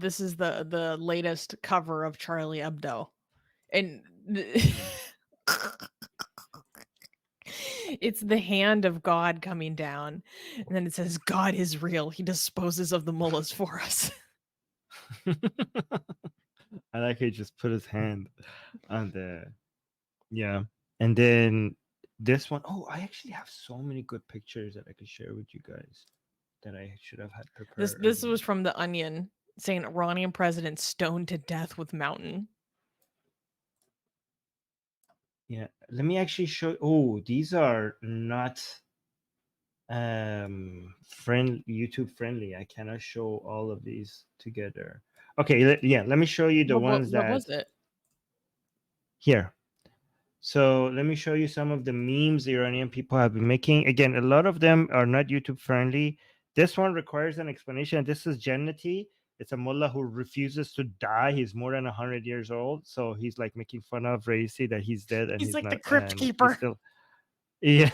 This is the latest cover of Charlie Hebdo, and it's the hand of God coming down, and then it says, "God is real. He disposes of the mullahs for us." I like he just put his hand on the yeah, and then this one, oh, I actually have so many good pictures that I could share with you guys that I should have had This prepared this earlier. was from The Onion, saying Iranian president stoned to death with mountain. Yeah, let me actually show. Oh, these are not YouTube friendly. I cannot show all of these together. Okay, yeah, let me show you the ones What that was it? here. So let me show you some of the memes the Iranian people have been making. Again, a lot of them are not YouTube friendly. This one requires an explanation. This is Jannati. It's a mullah who refuses to die. He's more than 100 years old. So he's like making fun of Raisi that he's dead and He's he's like the not, crypt and he's keeper. still. Yeah.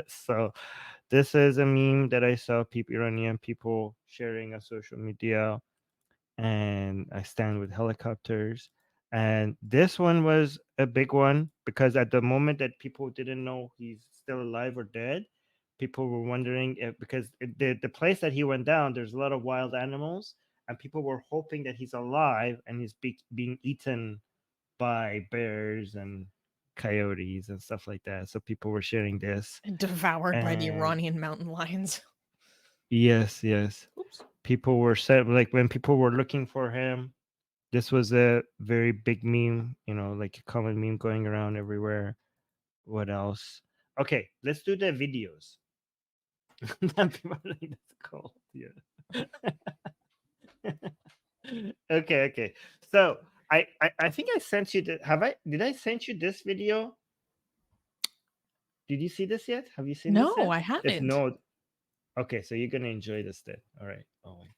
So this is a meme that I saw people, Iranian people sharing on social media, and I stand with helicopters. And this one was a big one because at the moment that people didn't know he's still alive or dead, people were wondering if, because the place that he went down, there's a lot of wild animals, and people were hoping that he's alive and he's being eaten by bears and coyotes and stuff like that. So people were sharing this. Devoured by the And Iranian mountain lions. yes, Oops. people were said, like, when people were looking for him, this was a very big meme, like a common meme going around everywhere. What else? Okay, let's do the videos. People are like, that's cold. Yeah. Okay. So I think I sent you did I send you this video? Did you see this yet? Have you seen this No, yet? I If haven't. no, okay, so you're gonna enjoy this then. All right. Oh wait.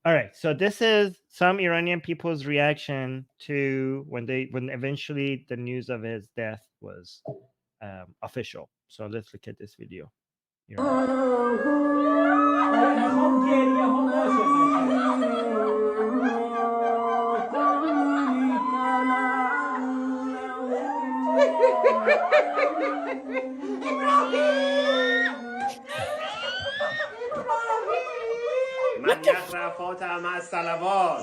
All right, so this is some Iranian people's reaction to when eventually the news of his death was official. So let's look at this video. من يقرأ فاتحة مع الصلوات.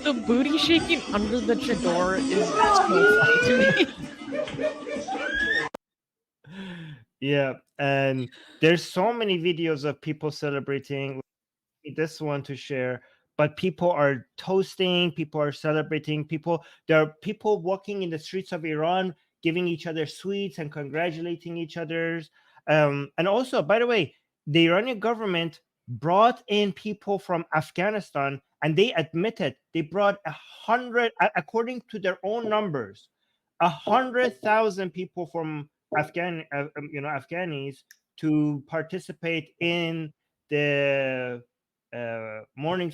The booty shaking under the chador is so funny to me. Yeah, and there's so many videos of people celebrating. This one to share, but people are toasting, people are celebrating, there are people walking in the streets of Iran giving each other sweets and congratulating each others. And also, by the way, the Iranian government brought in people from Afghanistan, and they admitted they brought 100, according to their own numbers, 100,000 people from Afghanis to participate in the morning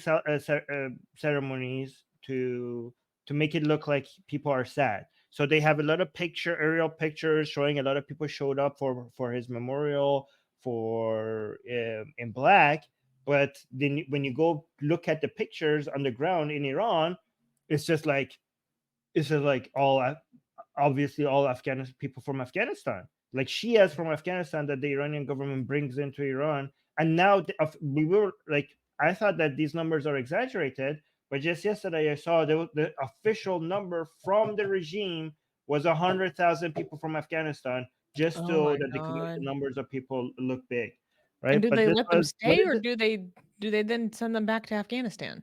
ceremonies to make it look like people are sad. So they have a lot of aerial pictures showing a lot of people showed up for his memorial for in black. But then when you go look at the pictures on the ground in Iran, it's just like all obviously all Afghanistan people from Afghanistan, like Shias from Afghanistan that the Iranian government brings into Iran. And now we were like, I thought that these numbers are exaggerated, but just yesterday I saw the official number from the regime was 100,000 people from Afghanistan, just Oh so my that they could make the god. numbers of people look big, And right? do But they this let them was what stay, is or it? do they then send them back to Afghanistan?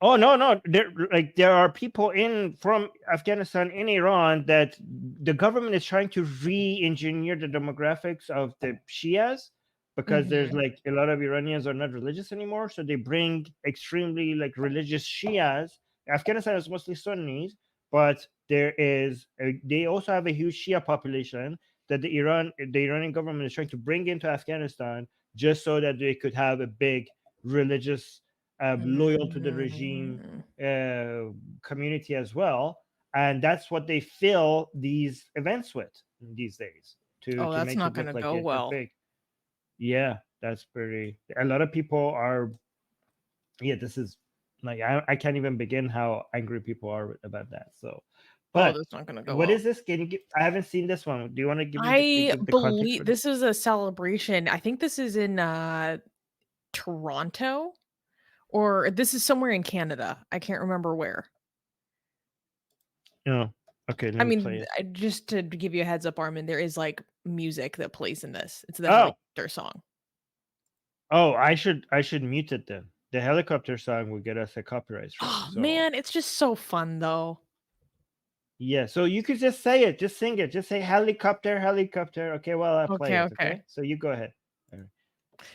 Oh no! There are people from Afghanistan in Iran that the government is trying to re-engineer the demographics of the Shias, because there's like a lot of Iranians are not religious anymore, so they bring extremely like religious Shias. Afghanistan is mostly Sunnis, but they also have a huge Shia population that the Iranian government is trying to bring into Afghanistan just so that they could have a big religious loyal to the regime community as well, and that's what they fill these events with these days to that's make not it going look to like go it's well. big. Yeah, that's pretty. A lot of people are. Yeah, this is like I can't even begin how angry people are about that. So, but that's not going to go what well. is this? Can you give? I haven't seen this one. Do you want to give me I the context believe for this is a celebration. I think this is in Toronto, or this is somewhere in Canada. I can't remember where. Oh, okay. Let I me play mean, it. just to give you a heads up, Armin, there is like music that plays in this. It's the Oh, helicopter song. oh, I should mute it then. The helicopter song will get us a copyright strike. Oh So man, it's just so fun though. yeah, so you could just say it, just sing it, just say helicopter, helicopter. Okay, well I play it. Okay, so you go ahead.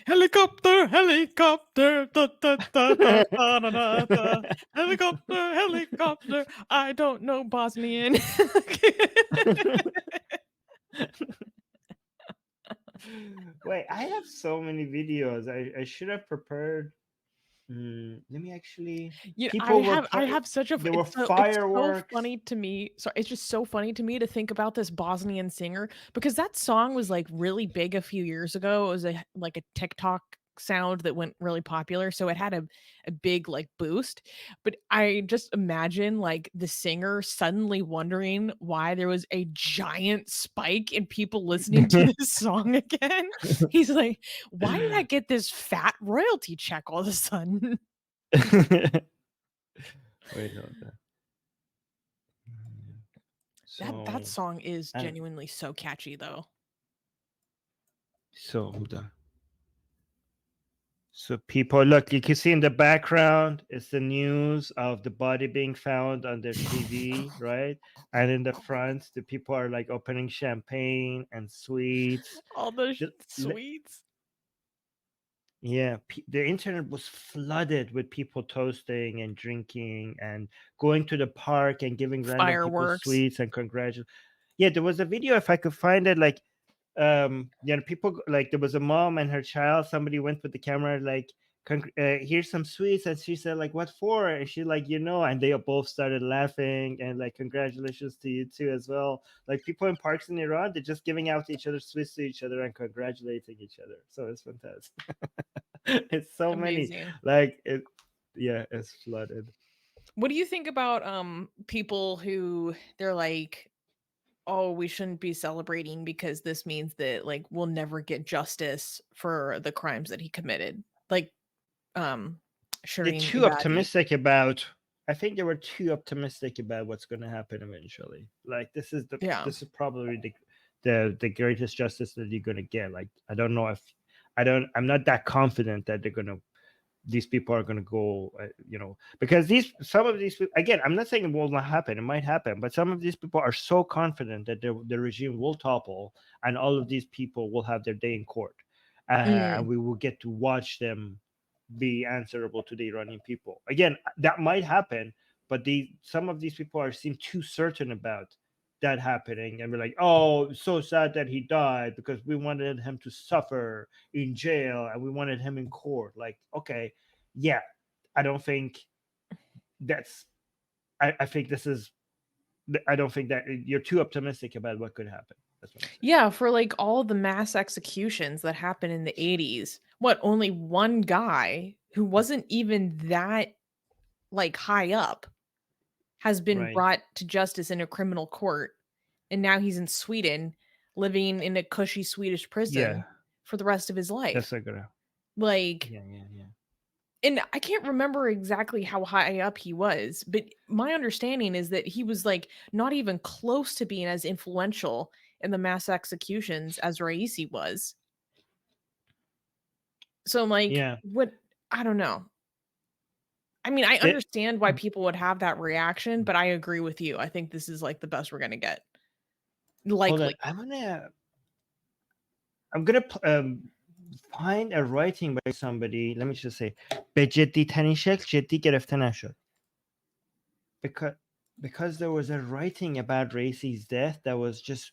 Helicopter, helicopter, da, da, da, da, da, da, da, da. Helicopter, helicopter. I don't know Bosnian. Wait, I have so many videos. I should have prepared. Let me actually. People were I have such a there were it's so fireworks. funny to me. So it's just so funny to me to think about this Bosnian singer, because that song was like really big a few years ago. It was like a TikTok sound that went really popular, so it had a big like boost. But I just imagine like the singer suddenly wondering why there was a giant spike in people listening to this song again. He's like, why did I get this fat royalty check all of a sudden? Wait, hold on. That song is genuinely so catchy though. So hold on. So people, look, you can see in the background, it's the news of the body being found on their TV, right? And in the front, the people are like opening champagne and sweets. All the sweets. Yeah, the internet was flooded with people toasting and drinking and going to the park and giving random people Fireworks. sweets and congratulations. Yeah, there was a video, if I could find it, like people, like there was a mom and her child, somebody went with the camera like, here's some sweets, and she said like, what for? And she like, and they both started laughing and like, congratulations to you too as well. Like people in parks in Iran, they're just giving out each other sweets to each other and congratulating each other. So it's fantastic. It's so Amazing. many, like it. Yeah, it's flooded. What do you think about people who they're like, oh, we shouldn't be celebrating because this means that like we'll never get justice for the crimes that he committed? Like They're Shireen too Ebadi. optimistic about. I think they were too optimistic about what's going to happen eventually. Like this is probably the greatest justice that you're going to get. Like I don't know if I'm not that confident that these people are going to go, because some of these people, again, I'm not saying it will not happen. It might happen, but some of these people are so confident that the regime will topple and all of these people will have their day in court, and we will get to watch them be answerable to the Iranian people. Again, that might happen, but some of these people seem too certain about that happening, and we're like, oh, so sad that he died because we wanted him to suffer in jail and we wanted him in court. Like, okay, yeah, I don't think that's. I think this is. I don't think that you're too optimistic about what could happen. That's what I'm saying. Yeah, for like all the mass executions that happened in the 80s, only one guy who wasn't even that like high up has been brought to justice in a criminal court, and now he's in Sweden living in a cushy Swedish prison for the rest of his life. That's a good. Like, yeah. And I can't remember exactly how high up he was, but my understanding is that he was like not even close to being as influential in the mass executions as Raisi was. So like, what? I don't know. I mean, I understand why people would have that reaction, but I agree with you. I think this is like the best we're gonna get. Likely. I'm gonna find a writing by somebody. Let me just say, به جدی ترین شکل جدی گرفته نشد. Because there was a writing about Raisi's death that was just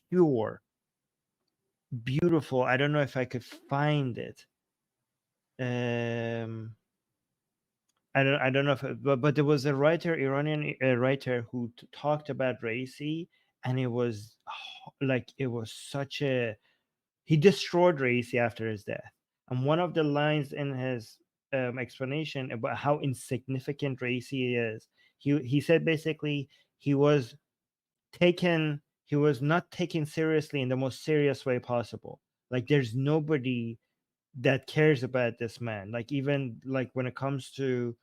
pure, beautiful. I don't know if I could find it. I don't know if but there was a writer, Iranian writer, who talked about Raisi, and it was like it was such a, he destroyed Raisi after his death. And one of the lines in his explanation about how insignificant Raisi is, he said basically he was not taken seriously in the most serious way possible. Like there's nobody that cares about this man. Like even like when it comes to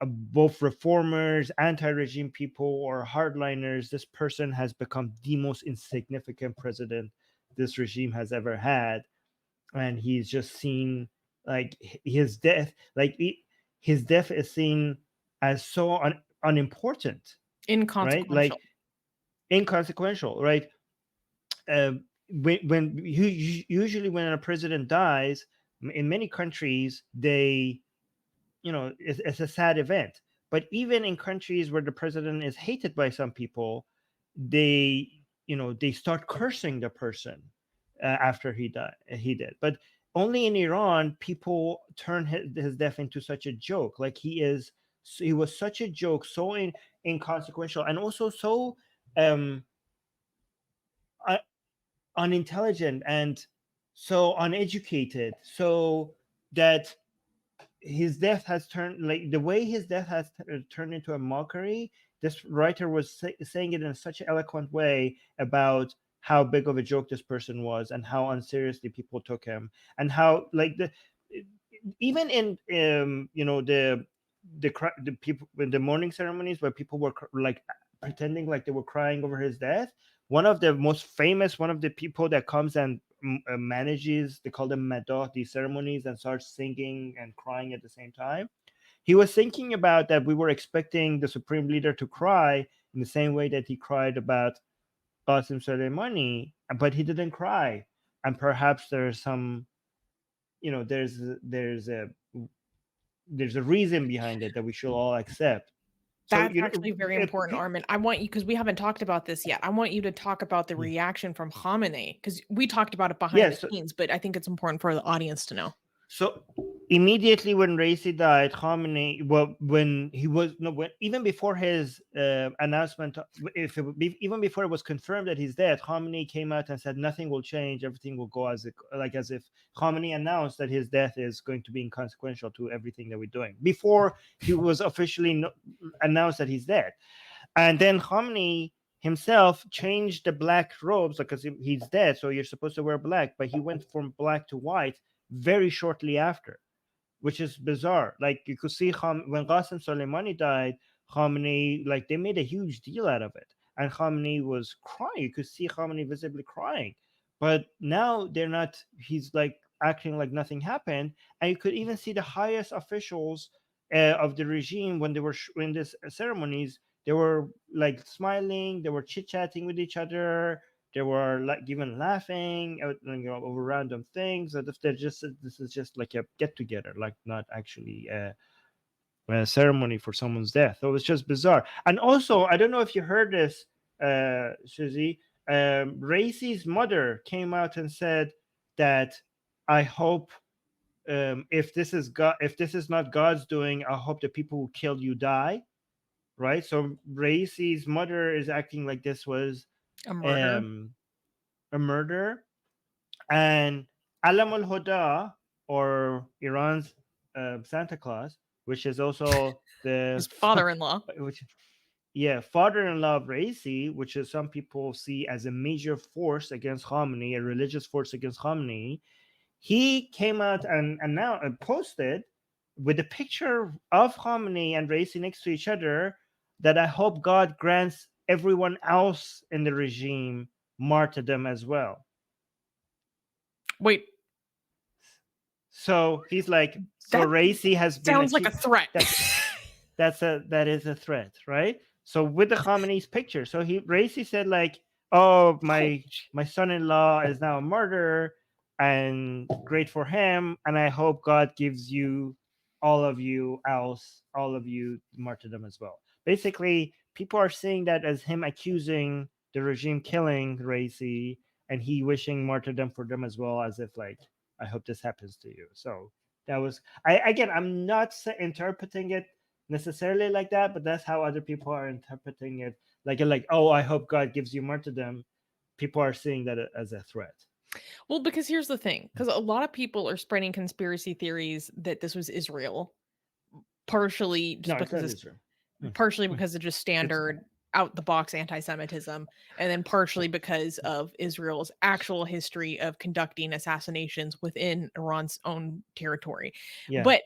both reformers, anti-regime people, or hardliners, this person has become the most insignificant president this regime has ever had. And he's just seen like his death, his death is seen as so unimportant, right? Inconsequential. Like inconsequential, right? When usually when a president dies in many countries, they, it's a sad event. But even in countries where the president is hated by some people, they they start cursing the person after he did. But only in Iran people turn his death into such a joke. Like he was such a joke, so inconsequential, and also so um unintelligent and so uneducated, so that his death has turned, like the way his death has turned into a mockery. This writer was saying it in such an eloquent way about how big of a joke this person was and how unseriously people took him, and how like even in the people in the mourning ceremonies where people were like pretending like they were crying over his death. One of the people that comes and manages, they call them madah, these ceremonies, and starts singing and crying at the same time. He was thinking about that we were expecting the supreme leader to cry in the same way that he cried about Qasim Soleimani, but he didn't cry. And perhaps there's some, there's a reason behind it that we should all accept. So That's actually very important, Armin. I want you, because we haven't talked about this yet. I want you to talk about the reaction from Khamenei, because we talked about it behind the scenes, but I think it's important for the audience to know. So immediately when Raisi died, Khamenei, well, when he was even before his announcement, even before it was confirmed that he's dead, Khamenei came out and said nothing will change, everything will go as if Khamenei announced that his death is going to be inconsequential to everything that we're doing before he was officially announced that he's dead. And then Khamenei himself changed the black robes because he's dead, so you're supposed to wear black, but he went from black to white very shortly after, which is bizarre. Like you could see when Qasim Soleimani died, Khamenei, like they made a huge deal out of it, and Khamenei was crying. You could see Khamenei visibly crying, but now they're not. He's like acting like nothing happened, and you could even see the highest officials of the regime when they were in these ceremonies. They were like smiling. They were chit chatting with each other. They were like even laughing over random things. As if this is just like a get together, like not actually a ceremony for someone's death. So it was just bizarre. And also, I don't know if you heard this, Susie. Raisi's mother came out and said that I hope if this is not God's doing, I hope the people who killed you die. Right. So Raisi's mother is acting like this was a murder. A murder. And Alam al Huda, or Iran's Santa Claus, which is also His father-in-law. Father-in-law of Raisi, which is some people see as a major force against Khamenei, a religious force against Khamenei. He came out and now posted with a picture of Khamenei and Raisi next to each other that I hope God grants everyone else in the regime martyrdom as well. Wait. So he's like, so Raisi has been sounds like a threat. That is a threat, right? So with the Khamenei's picture, so Raisi said like, oh, my son-in-law is now a murderer. and great for him. And I hope God gives all of you martyrdom as well. Basically, people are seeing that as him accusing the regime killing Raisi, and he wishing martyrdom for them as well, as if like, I hope this happens to you. So that was, I'm not interpreting it necessarily like that, but that's how other people are interpreting it. Like, oh, I hope God gives you martyrdom. People are seeing that as a threat. Well, because here's the thing, because a lot of people are spreading conspiracy theories that this was Israel, partially just No, it's because not it's Israel. partially because of just standard out the box anti-Semitism, and then partially because of Israel's actual history of conducting assassinations within Iran's own territory. Yeah. But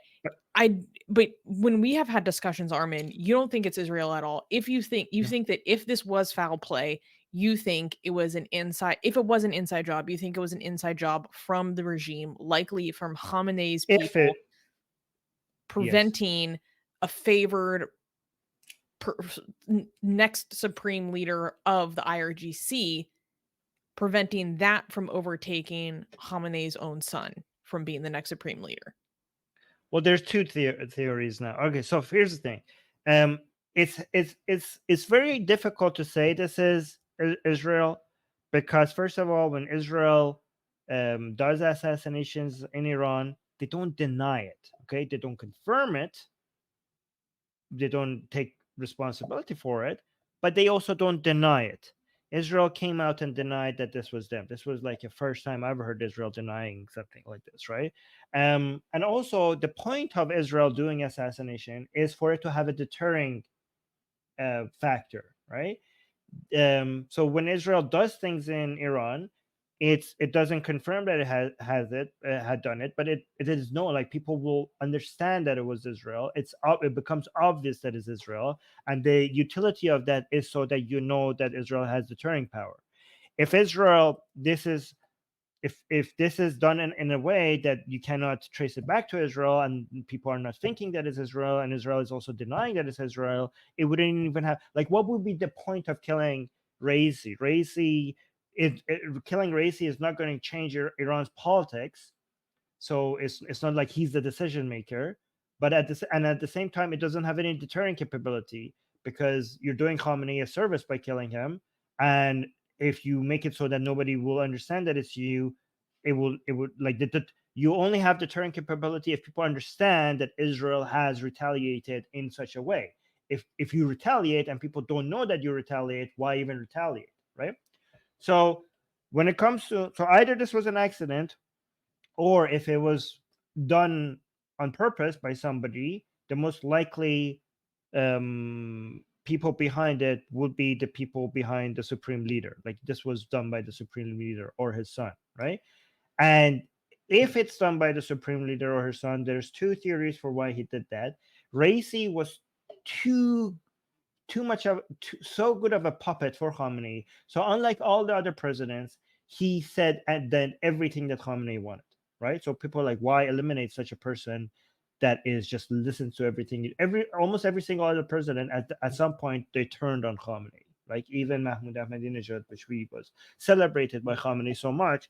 but when we have had discussions, Armin, you don't think it's Israel at all. If you think No. that if this was foul play, you think it was an inside if it was an inside job, you think it was an inside job from the regime, likely from Khamenei's If people it, yes. preventing a favored next supreme leader of the IRGC, preventing that from overtaking Khamenei's own son from being the next supreme leader. Well, there's two theories now. Okay, so here's the thing. It's very difficult to say this is Israel, because first of all, when Israel does assassinations in Iran, they don't deny it. Okay, they don't confirm it. They don't take responsibility for it, but they also don't deny it. Israel came out and denied that this was them. This was like the first time I ever heard Israel denying something like this, right? And also, the point of Israel doing assassination is for it to have a deterring factor, right? So when Israel does things in Iran, it doesn't confirm that it had done it, but it is known. Like, people will understand that it was Israel. It becomes obvious that it's Israel, and the utility of that is so that you know that Israel has deterring power. If Israel, this is if this is done in a way that you cannot trace it back to Israel, and people are not thinking that it's Israel, and Israel is also denying that it's Israel, it wouldn't even have, like, what would be the point of killing Raisi? Killing Raisi is not going to change Iran's politics, so it's not like he's the decision maker. But at the same time, it doesn't have any deterring capability, because you're doing Khamenei a service by killing him. And if you make it so that nobody will understand that it's you, it would like that. You only have deterring capability if people understand that Israel has retaliated in such a way. If you retaliate and people don't know that you retaliate, why even retaliate, right? So when it comes to, so either this was an accident, or if it was done on purpose by somebody, the most likely people behind it would be the people behind the supreme leader. Like, this was done by the supreme leader or his son, right? And if it's done by the supreme leader or his son, there's two theories for why he did that. Raisi was too much of so good of a puppet for Khamenei. So unlike all the other presidents, he said and then everything that Khamenei wanted, right? So people are like, why eliminate such a person that is just listens to everything? Almost every single other president at some point they turned on Khamenei. Like, even Mahmoud Ahmadinejad, which was celebrated by Khamenei so much,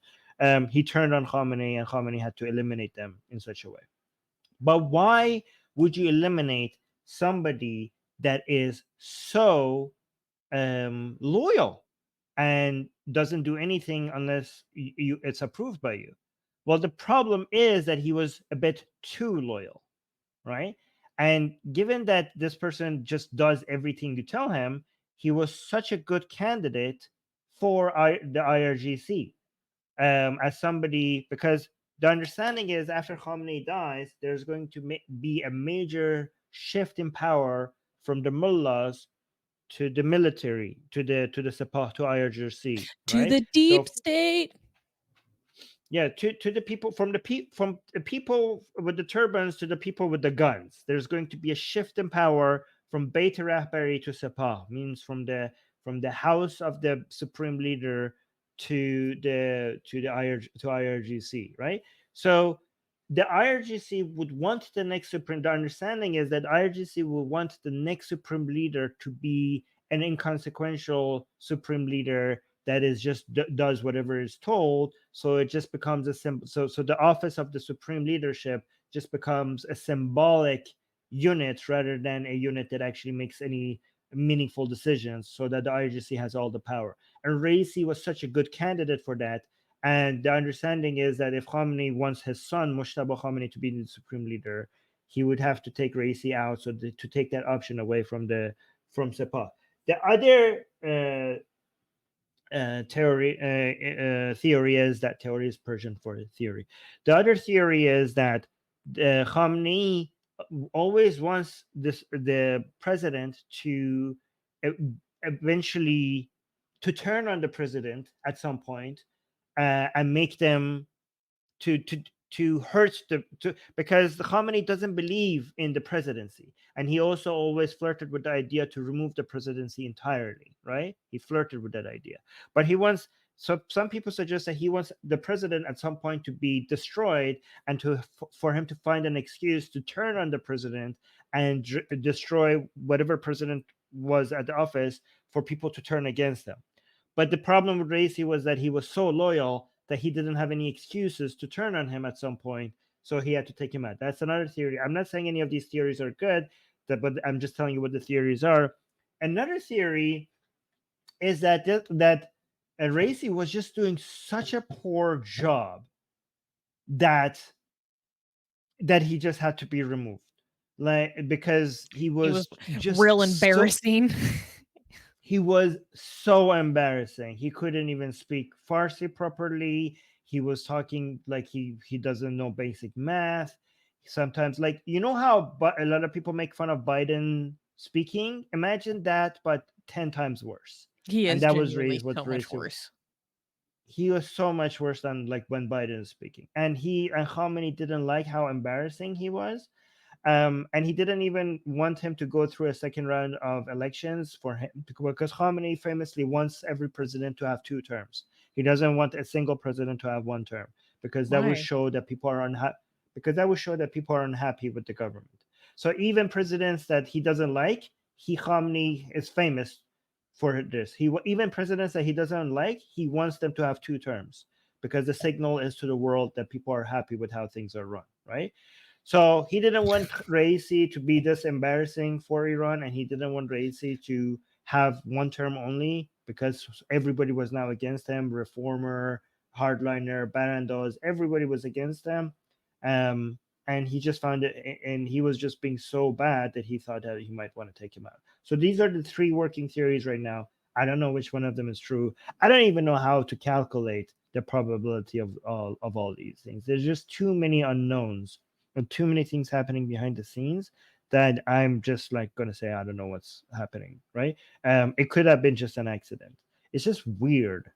he turned on Khamenei, and Khamenei had to eliminate them in such a way. But why would you eliminate somebody that is so loyal and doesn't do anything unless it's approved by you? Well, the problem is that he was a bit too loyal, right? And given that this person just does everything you tell him, he was such a good candidate for the IRGC, as somebody, because the understanding is after Khamenei dies, there's going to be a major shift in power from the mullahs to the military, to the Sepah, to IRGC, To right? the deep state. Yeah, to the people, from the people with the turbans to the people with the guns. There's going to be a shift in power from Beit Rahbari to Sepah, means from the house of the supreme leader to the IRGC, right? So the IRGC would want the next supreme. The understanding is that IRGC will want the next supreme leader to be an inconsequential supreme leader that is just does whatever is told. So it just becomes a symbol. So the office of the supreme leadership just becomes a symbolic unit rather than a unit that actually makes any meaningful decisions, so that the IRGC has all the power. And Raisi was such a good candidate for that. And the understanding is that if Khamenei wants his son Mujtaba Khamenei to be the supreme leader, he would have to take Raisi out, so to take that option away from Sepah. The other theory is that theory is Persian for theory. The other theory is that Khamenei always wants the president to eventually to turn on the president at some point, and make them to hurt because the Khamenei doesn't believe in the presidency, and he also always flirted with the idea to remove the presidency entirely. Right? He flirted with that idea, but he wants. So some people suggest that he wants the president at some point to be destroyed, and for him to find an excuse to turn on the president and destroy whatever president was at the office, for people to turn against him. But the problem with Raisi was that he was so loyal that he didn't have any excuses to turn on him at some point, so he had to take him out. That's another theory. I'm not saying any of these theories are good, but I'm just telling you what the theories are. Another theory is that Raisi was just doing such a poor job that he just had to be removed, because he was just real embarrassing. He was so embarrassing. He couldn't even speak Farsi properly. He was talking like he doesn't know basic math. Sometimes, like, you know how a lot of people make fun of Biden speaking? Imagine that, but 10 times worse. He is, and that was genuinely what so much worse. He was so much worse than like when Biden is speaking. And Khamenei didn't like how embarrassing he was. And he didn't even want him to go through a second round of elections for him, because Khamenei famously wants every president to have 2 terms. He doesn't want a single president to have 1 term, because that would show that people are unhappy. Because that would show that people are unhappy with the government. So even presidents that he doesn't like, Khamenei is famous for this. Even presidents that he doesn't like, he wants them to have 2 terms, because the signal is to the world that people are happy with how things are run, right? So he didn't want Raisi to be this embarrassing for Iran, and he didn't want Raisi to have 1 term only, because everybody was now against him. Reformer, hardliner, Barandos, everybody was against him. And he just found it, and he was just being so bad that he thought that he might want to take him out. So these are the 3 working theories right now. I don't know which one of them is true. I don't even know how to calculate the probability of all these things. There's just too many unknowns and too many things happening behind the scenes that I'm just like going to say, I don't know what's happening, right? It could have been just an accident. It's just weird.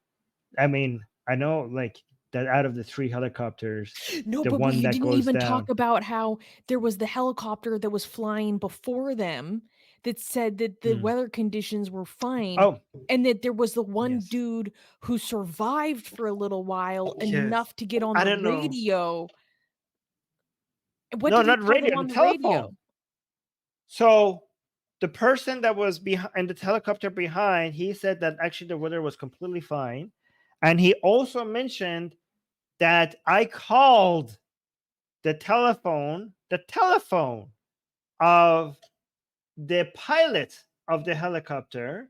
I mean, I know like that out of the 3 helicopters, No, the but one we that didn't goes even down. talk about how there was the helicopter that was flying before them that said that the weather conditions were fine. Oh, and that there was the one yes. dude who survived for a little while Yes. enough to get on I the don't know. radio. What No, did he not tell radio, them on the the radio? telephone. So the person that was behind the helicopter behind, he said that actually the weather was completely fine. And he also mentioned that I called the telephone of the pilot of the helicopter,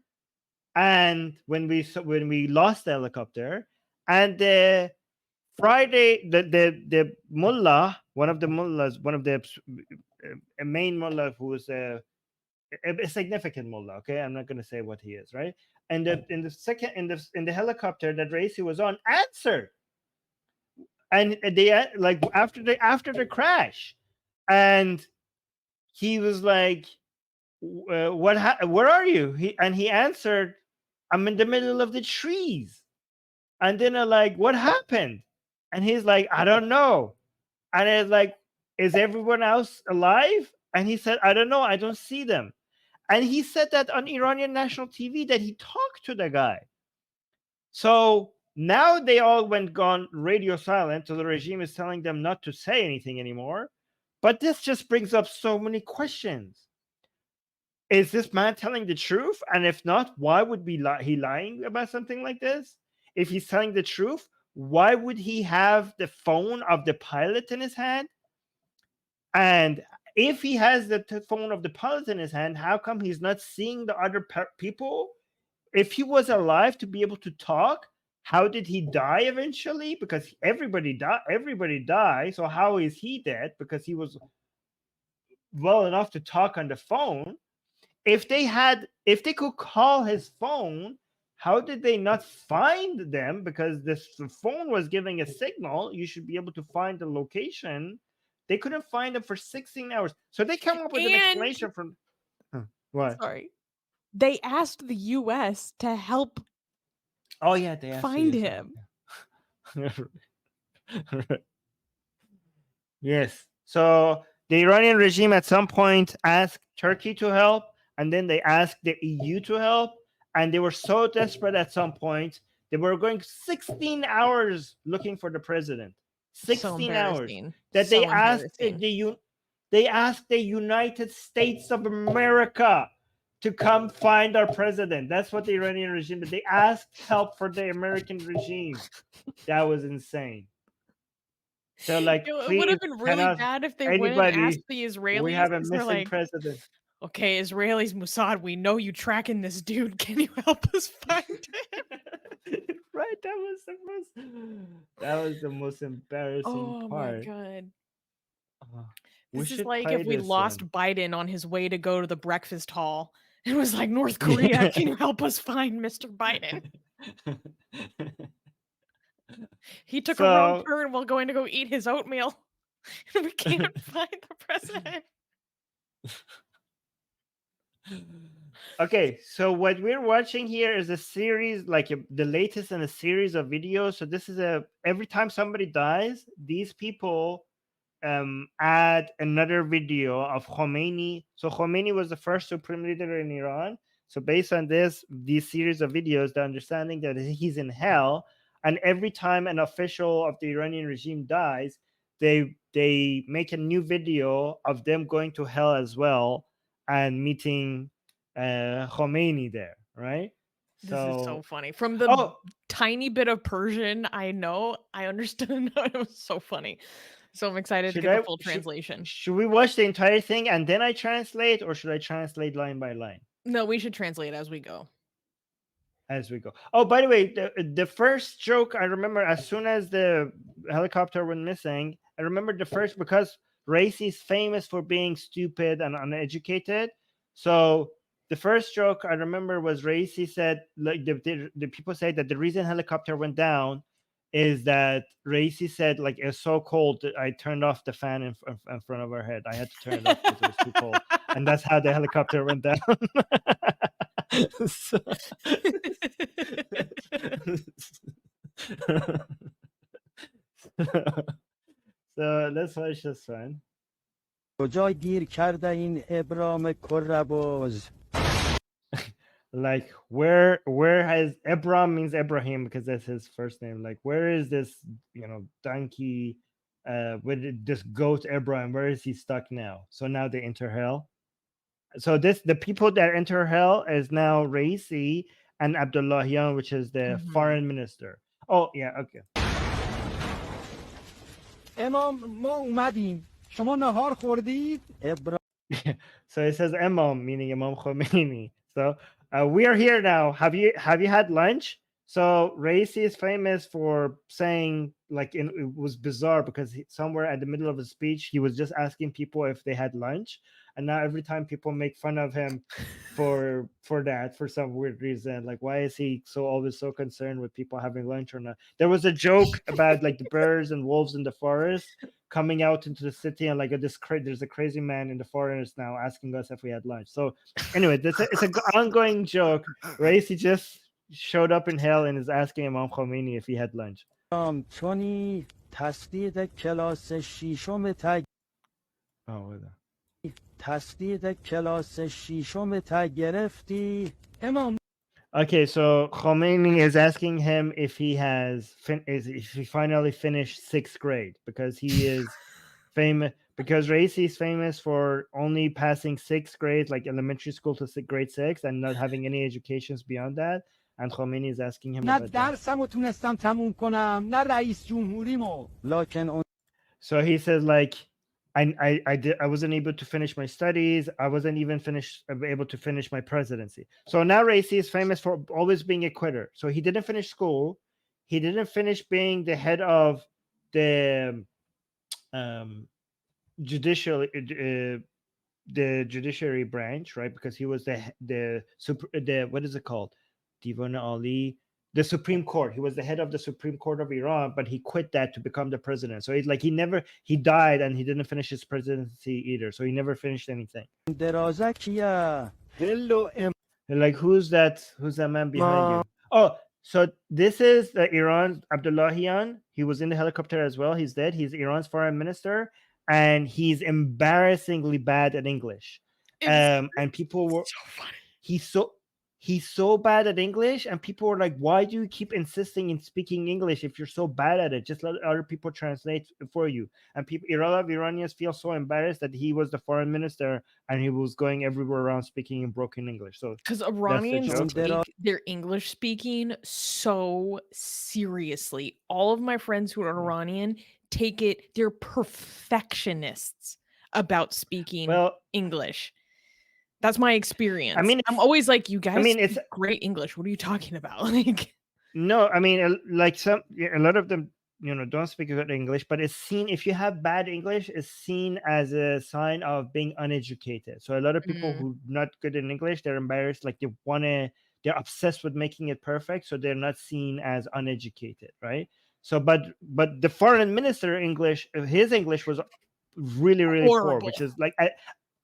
and when we lost the helicopter, and the Friday, the mullah, one of the mullahs, one of the a main mullah who was a significant mullah. Okay, I'm not going to say what he is, right? And in the helicopter that Raisi was on answered, and they like after the crash, and he was like, where are you? He answered, I'm in the middle of the trees. And then they're like, what happened? And he's like, I don't know. And it's like, is everyone else alive? And he said, I don't know, I don't see them. And he said that on Iranian national TV that he talked to the guy. So now they all gone radio silent. So the regime is telling them not to say anything anymore. But this just brings up so many questions. is this man telling the truth? And if not, why would he lying about something like this? If he's telling the truth, why would he have the phone of the pilot in his hand? And if he has the phone of the pilot in his hand, how come he's not seeing the other people? If he was alive to be able to talk, how did he die eventually? Because everybody died. So how is he dead? Because he was well enough to talk on the phone. If they could call his phone, how did they not find them? Because the phone was giving a signal. You should be able to find the location. They couldn't find them for 16 hours. So they come up with an And explanation from what? sorry. They asked the US to help Oh yeah, they asked find you. him. Yes. So the Iranian regime at some point asked Turkey to help, and then they asked the EU to help, and they were so desperate at some point they were going 16 hours looking for the president. 16 hours that So they asked the United States of America to come find our president. That's what the Iranian regime did. They asked help for the American regime. That was insane. So like, it would have been really bad if they wouldn't ask the Israelis. We have a They're missing like, president. okay, Israelis, Mossad, we know you tracking this dude. Can you help us find him? Right, that was the most embarrassing part. My god. We This is should like play if we this lost one. Biden on his way to go to the breakfast hall. It was like, North Korea, can you help us find Mr. Biden? He took a wrong turn while going to go eat his oatmeal. And we can't find the president. Okay, so what we're watching here is a series, like the latest in a series of videos. So this is every time somebody dies, these people add another video of Khomeini. So Khomeini was the first supreme leader in Iran. So based on these series of videos, the understanding that he's in hell, and every time an official of the Iranian regime dies, they make a new video of them going to hell as well and meeting Khomeini there, right? This is so funny. From the tiny bit of Persian I know, I understood. It was so funny. So I'm excited to get the full translation. Should we watch the entire thing and then I translate, or should I translate line by line? No, we should translate as we go. As we go. Oh, by the way, the first joke I remember, as soon as the helicopter went missing, I remember the first, because Raisi is famous for being stupid and uneducated. So the first joke I remember was Raisi said, like the people say that the reason helicopter went down is that Raisi said, like, it's so cold that I turned off the fan in front of our head. I had to turn it off because it was too cold. And that's how the helicopter went down. so let's watch this one. Like, where has Ebrahim means Ebrahim because that's his first name. Like, where is this, donkey, with this goat Ebrahim? Where is he stuck now? So now they enter hell. So the people that enter hell is now Raisi and Abdullahian, which is the foreign minister. Oh yeah, okay. So it says Imam, meaning Imam Khomeini. So we are here now. Have you had lunch? So Raisi is famous for saying, like, it was bizarre because somewhere at the middle of a speech, he was just asking people if they had lunch. And now every time people make fun of him for that, for some weird reason, like, why is he always so concerned with people having lunch or not? There was a joke about like the bears and wolves in the forest coming out into the city, and like there's a crazy man in the forest now asking us if we had lunch. So anyway, it's an ongoing joke. Raisi just showed up in hell and is asking Imam Khomeini if he had lunch. Oh, okay, so Khomeini is asking him if he has if he finally finished 6th grade, because he is famous. because Raisi is famous for only passing 6th grade, like elementary school to grade 6, and not having any educations beyond that. And Khomeini is asking him نه about that. درسمو تونستم تموم کنم نه رئیس جمهوریمو لکن اون So he says, like, I wasn't able to finish my studies. I wasn't even able to finish my presidency. So now Raisi is famous for always being a quitter. So he didn't finish school. He didn't finish being the head of the judiciary branch, right? Because he was the what is it called? Divan Ali, the Supreme Court. He was the head of the Supreme Court of Iran, but he quit that to become the president. So he's like he died and he didn't finish his presidency either. So he never finished anything. درازه کیه هلو Like, who's that man behind you? Oh, so this is the Iran Abdullahian. He was in the helicopter as well. He's dead. He's Iran's foreign minister, and he's embarrassingly bad at English. And people were So funny. he's so bad at English, and people were like, why do you keep insisting in speaking English if you're so bad at it? Just let other people translate for you. And a lot of Iranians feel so embarrassed that he was the foreign minister and he was going everywhere around speaking in broken English. So Because Iranians joke. take their English speaking so seriously. All of my friends who are Iranian take it, they're perfectionists about speaking English. That's my experience. I mean, I'm always like, you guys it's speak great English. What are you talking about? Like, no, I mean, like a lot of them, don't speak good English, but it's seen, if you have bad English, it's seen as a sign of being uneducated. So a lot of people who are not good in English, they're embarrassed, like they're obsessed with making it perfect, so they're not seen as uneducated, right? So, but the foreign minister English, his English was really, really poor, which is like,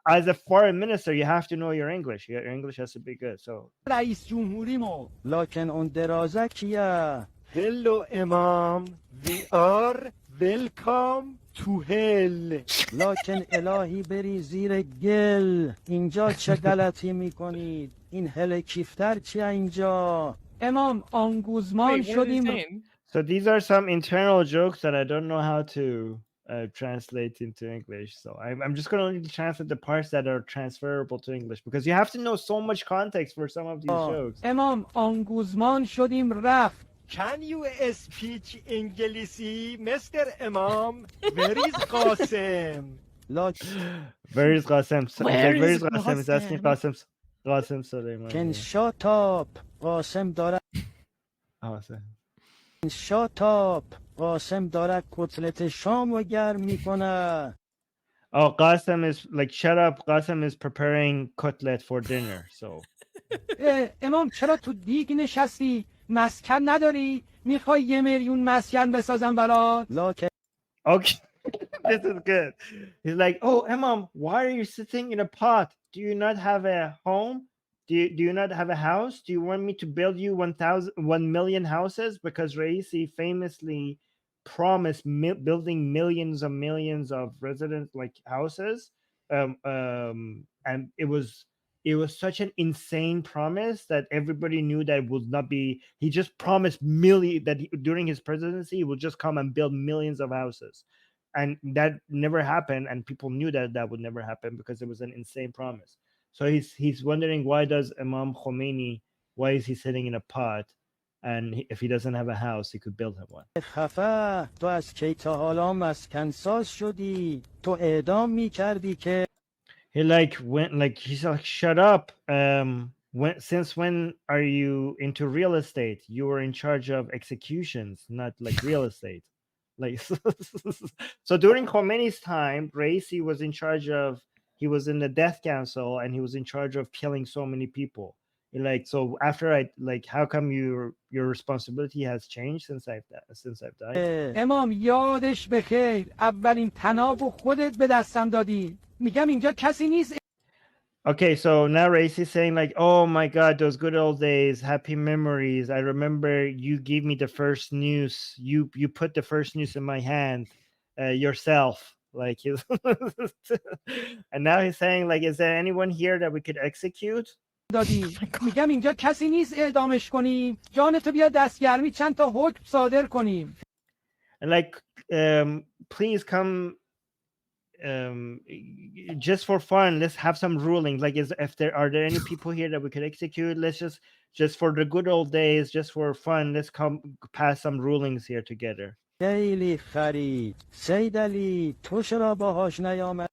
as a foreign minister, you have to know your English. Your English has to be good. So رئیس جمهوریمو لکن اون درازه کیه هلو امام we are welcome to hell لکن الهی بری زیر گل اینجا چه غلطی میکنید این هلیکوپتر چیه اینجا امام آنگوزمان شدیم. So these are some internal jokes that I don't know how to translate into English. So I'm just going to translate the parts that are transferable to English, because you have to know so much context for some of these jokes. امام آنگوزمان شدیم رفت. Can you speak انگلیسی Mr. Imam? Where is Qasim? Where is Qasim? Where is Qasim? He's asking Qasim Soleiman. Can shut up. قاسم داره shut up. قاسم داره کتلت شامو گرم میکنه. Oh, Qasim is like, shut up. Qasim is preparing cutlet for dinner. So امام چرا تو دیگ نشستی؟ مسکن نداری؟ میخوای 1 میلیون مسکن بسازم برات؟ okay. This is good. He's like, oh, Imam, why are you sitting in a pot? Do you not have a home? Do you not have a house? Do you want me to build you 1 million houses? Because Raisi famously promised building millions of residents, like houses, and it was such an insane promise that everybody knew that it would not be. He just promised during his presidency he would just come and build millions of houses, and that never happened. And people knew that would never happen because it was an insane promise. So he's wondering, why does Imam Khomeini, why is he sitting in a pot, and if he doesn't have a house, he could build him one. خفه تو از کی تا حالا مسکن ساز شدی تو اعدام میکردی که He's like, shut up. Since when are you into real estate? You were in charge of executions, not like real estate. Like, so during Khomeini's time, Raisi was in charge of. He was in the death council and he was in charge of killing so many people. Like, so after how come your responsibility has changed since I've died? امام یادش بخیر اولین طنابو خودت به دستم دادی. میگم اینجا کسی نیست. Okay, so now Raisi is saying like, oh my God, those good old days, happy memories. I remember you gave me the first news. You put the first news in my hand yourself. Like, and now he's saying like, is there anyone here that we could execute? دادی. میگم اینجا کسی نیست اعدامش کنیم. جانتو بیا دستگرمی چند تا حکم صادر کنیم. And like, please come just for fun, let's have some rulings. Like, if there are there any people here that we could execute? Let's just for the good old days, just for fun, let's come pass some rulings here together. خیلی خری سید علی تو چرا باهاش نیامد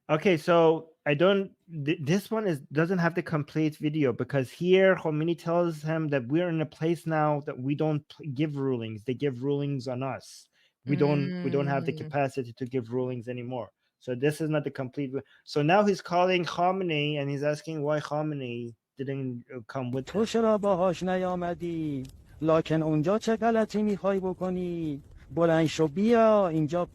Okay, so I don't. This one doesn't have the complete video, because here Khomeini tells him that we're in a place now that we don't give rulings; they give rulings on us. We don't have the Mm. capacity to give rulings anymore. So this is not the complete. So now he's calling Khamenei and he's asking why Khamenei didn't come with تو him. چرا باهاش نیامدی لکن اونجا چه غلطی میخوای بکنی بلند شو بیا اینجا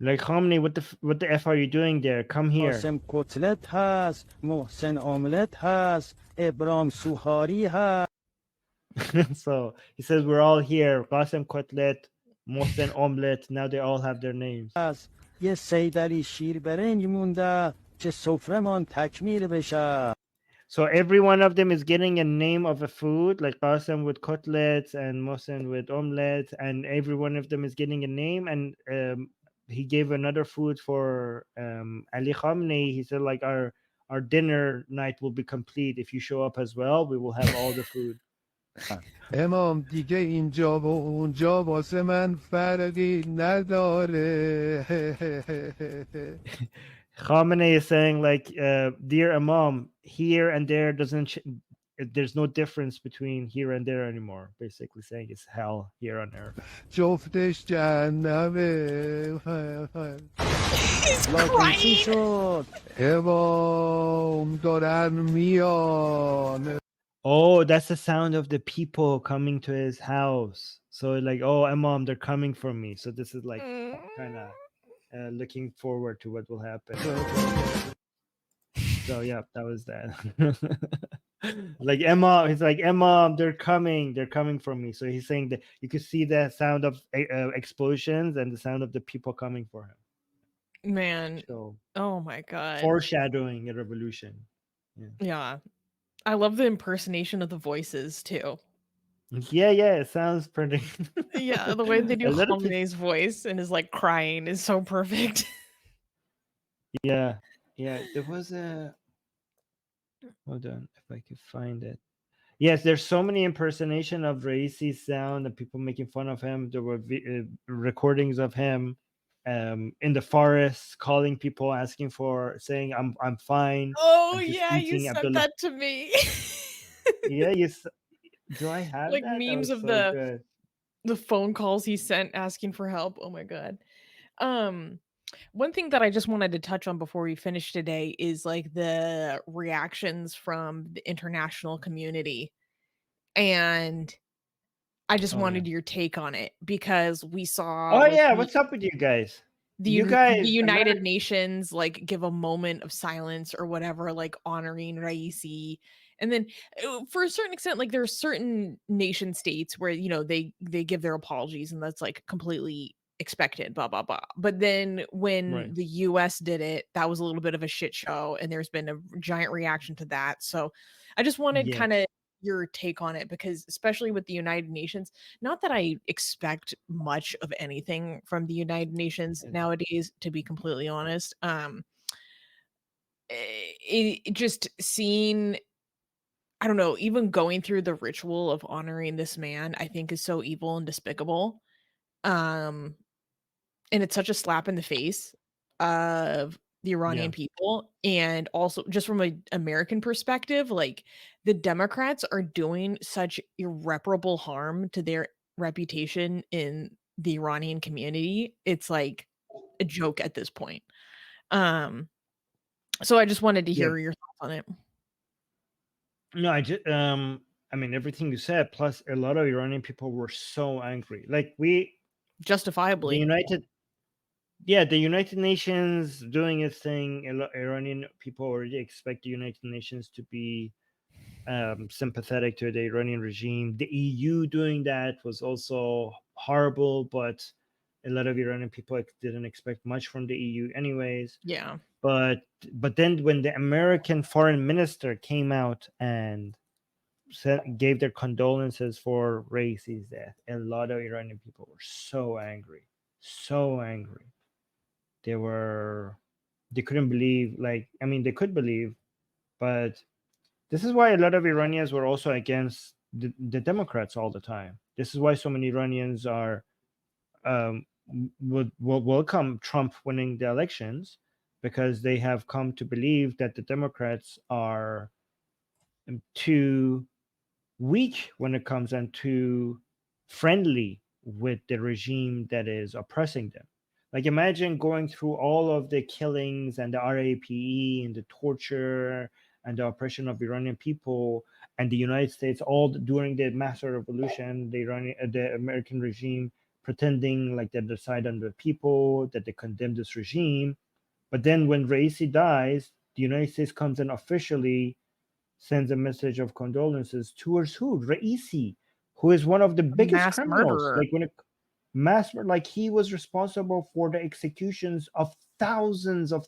Like, Khamenei, what the f are you doing there? Come here. قاسم کتلت هست محسن آملت هست ابرام سوهاری هست So he says we're all here. Qasem Kotlet, Mohsen Omelet. Now they all have their names. یه سید علی شیر برنج مونده که سفرمان تکمیل بشه So every one of them is getting a name of a food, like Qasem with kotlets and Mohsen with omelette, and every one of them is getting a name. And he gave another food for Ali Khamenei. He said, like, our dinner night will be complete if you show up as well. We will have all the food. امام دیگه اینجا و اونجا واسه من فرقی نداره Khamenei is saying, like, dear Imam, here and there there's no difference between here and there anymore. Basically saying it's hell here on earth. جفتش جهنمه لکن چی شد امام دارن میان Oh, that's the sound of the people coming to his house. So, like, oh, Imam, they're coming for me. So this is like kind of looking forward to what will happen. So yeah, that was that. Like, Imam, he's like, Imam, they're coming for me. So he's saying that you could see the sound of explosions and the sound of the people coming for him. Man. So Oh my god. foreshadowing a revolution. Yeah. I love the impersonation of the voices too. Yeah, it sounds pretty. Yeah, the way they do A little Khamenei's voice and his like crying is so perfect. Yeah, there was a. Hold on, if I could find it. Yes, there's so many impersonation of Raisi's sound and people making fun of him. There were recordings of him in the forest, calling people, asking for, saying, "I'm fine." Oh and just yeah, you eating sent Abdullah. that to me. Yeah, do I have Like that? That memes was of so good. the phone calls he sent asking for help. Oh my god. One thing that I just wanted to touch on before we finish today is like the reactions from the international community. And I just Oh, wanted yeah. your take on it because we saw Oh like, yeah, what's up with you guys? You the guys, United Nations like give a moment of silence or whatever, like honoring Raisi. And then for a certain extent, like there are certain nation states where, you know, they give their apologies and that's like completely expected, blah, blah, blah. But then when Right. the US did it, that was a little bit of a shit show. And there's been a giant reaction to that. So I just wanted Yes. kind of your take on it because especially with the United Nations, not that I expect much of anything from the United Nations nowadays, to be completely honest. It just seeing, I don't know, even going through the ritual of honoring this man, I think is so evil and despicable. And it's such a slap in the face of the Iranian people. And also just from an American perspective, like the Democrats are doing such irreparable harm to their reputation in the Iranian community. It's like a joke at this point. So I just wanted to hear your thoughts on it. No, I mean, everything you said, plus a lot of Iranian people were so angry. Like the Justifiably. the United Nations doing its thing. Iranian people already expect the United Nations to be sympathetic to the Iranian regime. The EU doing that was also horrible, but a lot of Iranian people didn't expect much from the EU anyways. Yeah. But then when the American foreign minister came out and gave their condolences for Raisi's death, a lot of Iranian people were so angry. they couldn't believe, like, I mean, they could believe, but this is why a lot of Iranians were also against the Democrats all the time. This is why so many Iranians are would welcome Trump winning the elections, because they have come to believe that the Democrats are too weak when it comes and too friendly with the regime that is oppressing them. Like, imagine going through all of the killings and the RAPE and the torture and the oppression of Iranian people, and the United States all during the master revolution, the American regime pretending like they decide on the people, that they condemn this regime. But then when Raisi dies, the United States comes and officially sends a message of condolences towards who? Raisi, who is one of the biggest Mass criminals. murderer. Like, like, he was responsible for the executions of thousands of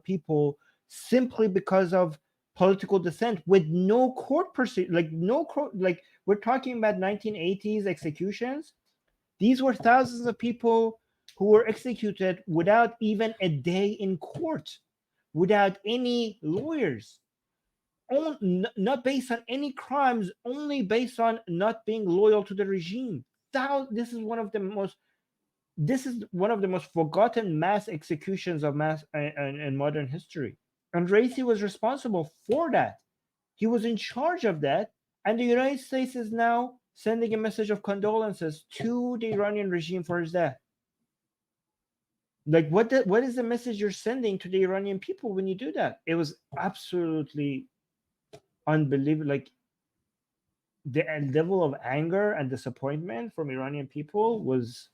people simply because of political dissent, with no court proceed, like no court. Like, we're talking about 1980s executions. These were thousands of people who were executed without even a day in court, without any lawyers, not based on any crimes, only based on not being loyal to the regime. This is one of the most forgotten mass executions of in modern history. And Raisi was responsible for that. He was in charge of that. And the United States is now sending a message of condolences to the Iranian regime for his death. Like, what is the message you're sending to the Iranian people when you do that? It was absolutely unbelievable. Like, the level of anger and disappointment from Iranian people was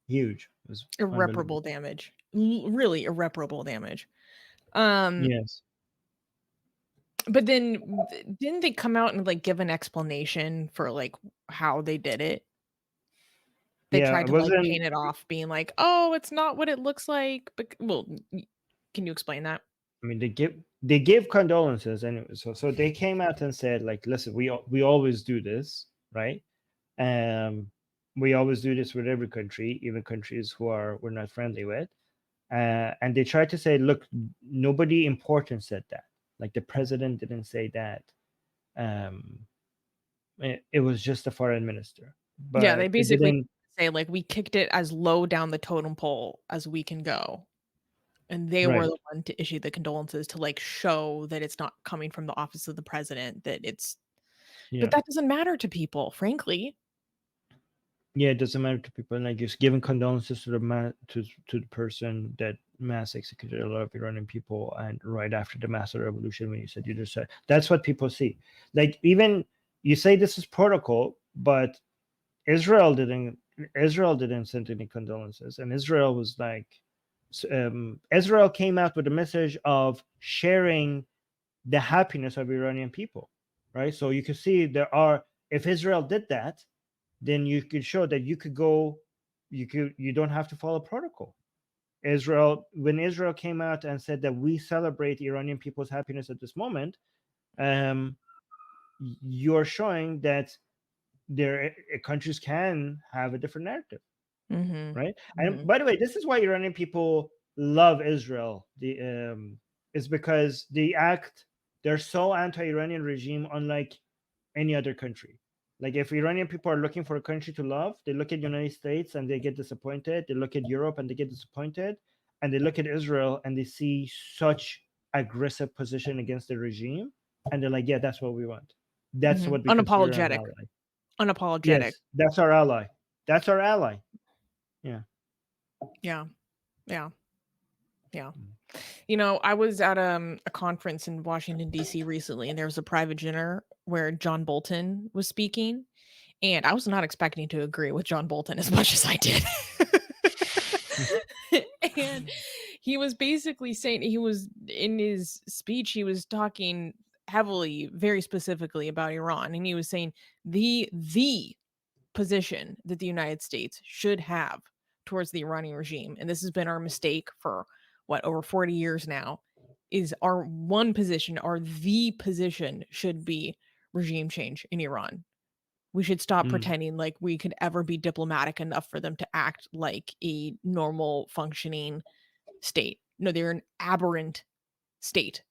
huge. It was Irreparable damage. Really irreparable damage. Yes. But then didn't they come out and like give an explanation for like how they did it? They Yeah, tried it to like wasn't. paint it off being like, "Oh, it's not what it looks like." But well, can you explain that? I mean, they gave condolences anyway. So they came out and said, like, listen, we always do this, right? We always do this with every country, even countries who we're not friendly with. And they tried to say, look, nobody important said that. Like, the president didn't say that. It was just the foreign minister, Yeah, they but it basically didn't. say like we kicked it as low down the totem pole as we can go. And they were Right. the one to issue the condolences to like show that it's not coming from the office of the president, that it's but Yeah. that doesn't matter to people, frankly. Yeah, it doesn't matter to people. Like, just giving condolences to the person that mass executed a lot of Iranian people, and right after the mass revolution, when you said, you just said, that's what people see. Like, even you say this is protocol, but Israel didn't send any condolences, and Israel was like, Israel came out with a message of sharing the happiness of Iranian people, right? So you can see if Israel did that, then you could show that you don't have to follow protocol. When Israel came out and said that we celebrate Iranian people's happiness at this moment, you're showing that countries can have a different narrative, right? And by the way, this is why Iranian people love Israel. It's because they're so anti-Iranian regime, unlike any other country. Like, if Iranian people are looking for a country to love, they look at United States and they get disappointed. They look at Europe and they get disappointed, and they look at Israel and they see such aggressive position against the regime, and they're like, yeah, that's what we want. That's what we consider an Unapologetic. ally. Unapologetic. Yes, that's our ally. That's our ally. Yeah. Yeah. Yeah. Yeah. You know, I was at a conference in Washington, D.C. recently, and there was a private dinner where John Bolton was speaking. And I was not expecting to agree with John Bolton as much as I did. And he was basically saying, he was in his speech, he was talking heavily, very specifically about Iran. And he was saying the position that the United States should have towards the Iranian regime, and this has been our mistake for over 40 years now, is our one position, the position should be regime change in Iran. We should stop pretending like we could ever be diplomatic enough for them to act like a normal functioning state. No, they're an aberrant state.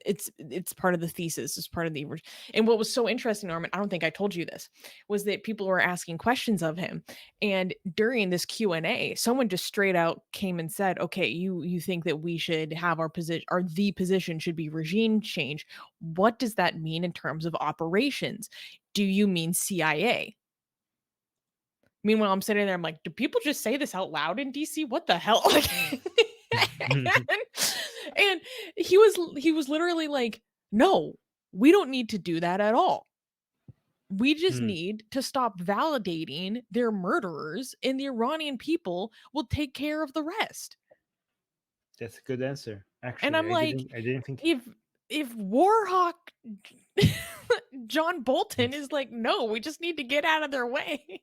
It's part of the thesis. It's part of the and what was so interesting, Armin, I don't think I told you this, was that people were asking questions of him, and during this Q&A, someone just straight out came and said, "Okay, you think that we should have our position, or the position should be regime change? What does that mean in terms of operations? Do you mean CIA?" Meanwhile, I'm sitting there, I'm like, "Do people just say this out loud in DC? What the hell?" Like, and he was literally like, "No, we don't need to do that at all. We just Hmm. need to stop validating their murderers, and the Iranian people will take care of the rest." That's a good answer. And Actually, I'm like, I didn't think. if Warhawk John Bolton is like, "No, we just need to get out of their way."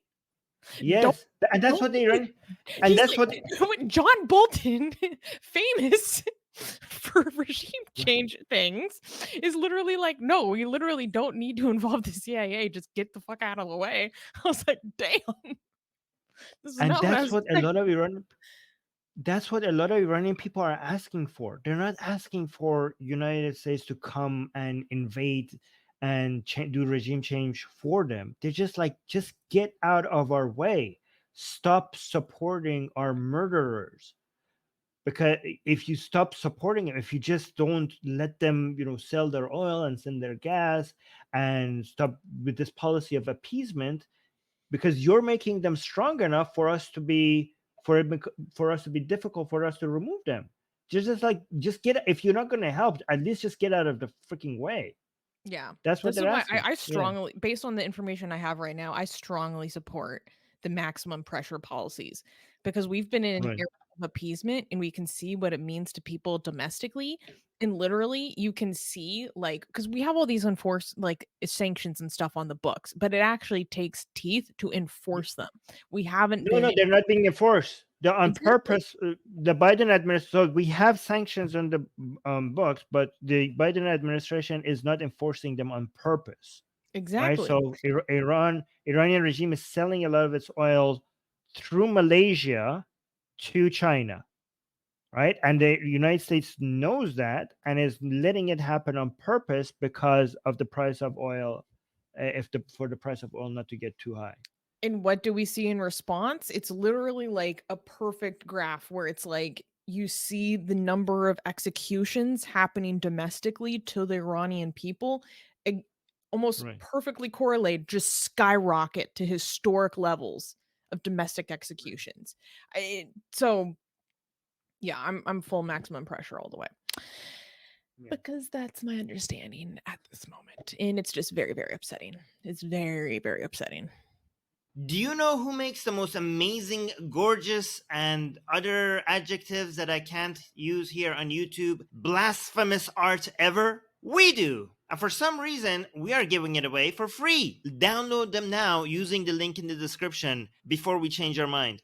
Don't Yes, and that's what they run. And He's that's like, what. John Bolton, famous for regime change things, is literally like, "No, we literally don't need to involve the CIA. Just get the fuck out of the way." I was like, "Damn, this is And not what I that's was what a expecting." lot of Iran. That's what a lot of Iranian people are asking for. They're not asking for United States to come and invade and do regime change for them. They're just like, just get out of our way. Stop supporting our murderers. Because if you stop supporting them, if you just don't let them, sell their oil and send their gas, and stop with this policy of appeasement, because you're making them strong enough for us to be for us to be difficult for us to remove them. Just get, if you're not going to help, at least just get out of the freaking way. Yeah, That's what this is they're why asking. I Yeah. strongly, based on the information I have right now, I strongly support the maximum pressure policies, because we've been in an Right. era of appeasement, and we can see what it means to people domestically. And literally, you can see, like, because we have all these enforced, like, sanctions and stuff on the books, but it actually takes teeth to enforce them. We haven't No, been no, they're not being enforced. They're on exactly, purpose. The Biden administration. So we have sanctions on the books, but the Biden administration is not enforcing them on purpose. Right. exactly. So Iranian regime is selling a lot of its oil through Malaysia to China. Right. And the United States knows that and is letting it happen on purpose because of the price of oil. For the price of oil not to get too high. And what do we see in response? It's literally like a perfect graph where it's like you see the number of executions happening domestically to the Iranian people, eg- almost Right. perfectly correlate, just skyrocket to historic levels of domestic executions. So yeah, I'm full maximum pressure all the way, Yeah. because that's my understanding at this moment, and it's just very, very upsetting. It's very, very upsetting. Do you know who makes the most amazing, gorgeous, and other adjectives that I can't use here on YouTube, blasphemous art ever? We do! And for some reason, we are giving it away for free. Download them now using the link in the description before we change our mind.